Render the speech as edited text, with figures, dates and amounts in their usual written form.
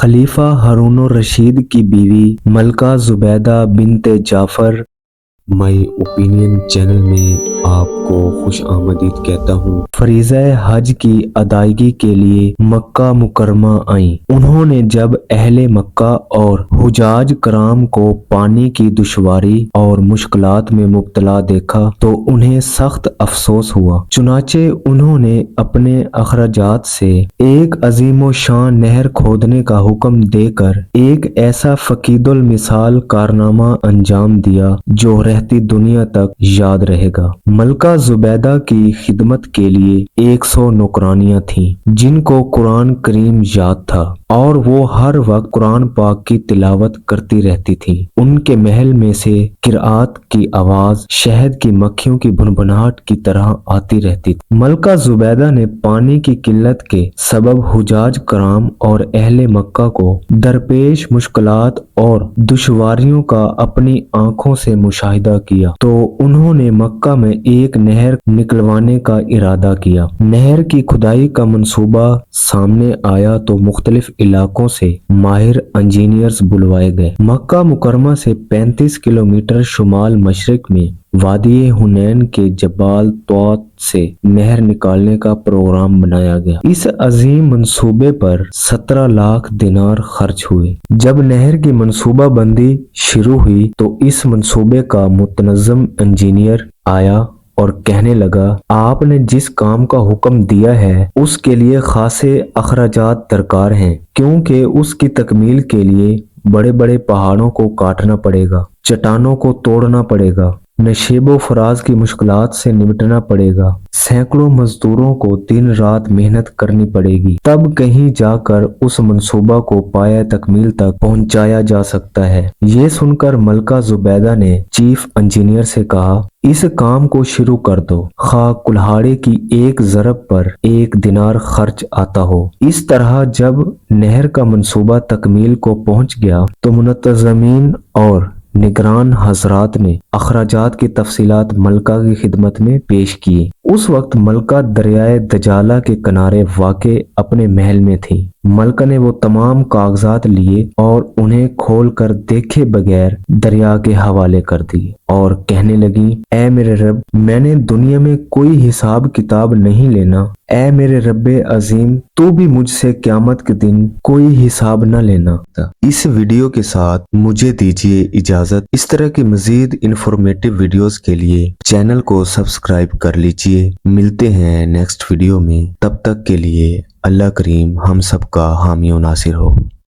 खलीफा हारून रशीद की बीवी मलका जुबैदा बिनते जाफर माई ओपिनियन चैनल में आपको खुश आमदीद कहता हूँ। फरीज़ा हज की अदायगी के लिए मक्का मुकरमा आई। उन्होंने जब अहले मक्का और हुजाज कराम को पानी की दुश्वारी और मुश्किलात में मुब्तला देखा तो उन्हें सख्त अफसोस हुआ। चुनाचे उन्होंने अपने अखराजात से एक अजीमो शान नहर खोदने का हुक्म देकर एक ऐसा फकीदुल मिसाल कारनामा अंजाम दिया जो रहती दुनिया तक याद रहेगा। मलका जुबैदा की खिदमत के लिए 100 नौकरानियां थीं जिनको कुरान करीम याद था और वो हर वक्त कुरान पाक की तिलावत करती रहती थीं। उनके महल में से किरात की आवाज शहद की मक्खियों की भुनभुनाहट की तरह आती रहती थी। मलका जुबैदा ने पानी की किल्लत के सबब हुजाज कराम और अहले मक्का को दरपेश मुश्किलात और दुश्वारियों का अपनी आंखों से मुशाहिदा किया तो उन्होंने मक्का में एक नहर निकलवाने का इरादा किया। नहर की खुदाई का मंसूबा सामने आया तो मुख्तलिफ इलाकों से माहिर इंजीनियर्स बुलवाए गए। मक्का मुकरमा से 35 किलोमीटर शुमाल मशरिक में वादी हुनैन के जबाल तौत से नहर निकालने का प्रोग्राम बनाया गया। इस अजीम मंसूबे पर 17 लाख दिनार खर्च हुए। जब नहर की मंसूबा बंदी शुरू हुई तो इस मंसूबे का मुतनज़्ज़म इंजीनियर आया और कहने लगा, आपने जिस काम का हुक्म दिया है उसके लिए खासे अखराजात दरकार हैं, क्योंकि उसकी तकमील के लिए बड़े बड़े पहाड़ों को काटना पड़ेगा, चट्टानों को तोड़ना पड़ेगा, नशेबो फराज की मुश्किलात से निपटना पड़ेगा, सैकड़ों मजदूरों को दिन रात मेहनत करनी पड़ेगी, तब कहीं जाकर उस मंसूबा को पाया तकमील तक पहुंचाया जा सकता है। ये सुनकर मलका जुबैदा ने चीफ इंजीनियर से कहा, इस काम को शुरू कर दो, खा कुल्हाड़े की एक ज़रब पर 1 दिनार खर्च आता हो। इस तरह जब नहर का मंसूबा तकमील को पहुंच गया तो मुनतज़मीन और निगरान हजरात ने अखराजात की तफसीलात मलका की खिदमत में पेश किए। उस वक्त मलका दरियाए दजाला के किनारे वाक़े अपने महल में थी। मलका ने वो तमाम कागजात लिए और उन्हें खोल कर देखे बगैर दरिया के हवाले कर दिए और कहने लगी, ऐ मेरे रब, मैंने दुनिया में कोई हिसाब किताब नहीं लेना। ऐ मेरे रब्बे अजीम, तू भी मुझसे क़यामत के दिन कोई हिसाब न लेना। इस वीडियो के साथ मुझे दीजिए इजाजत। इस तरह की मजीद इंफॉर्मेटिव वीडियोस के लिए चैनल को सब्सक्राइब कर लीजिए। मिलते हैं नेक्स्ट वीडियो में, तब तक के लिए अल्लाह करीम हम सबका हामी और नासिर हो।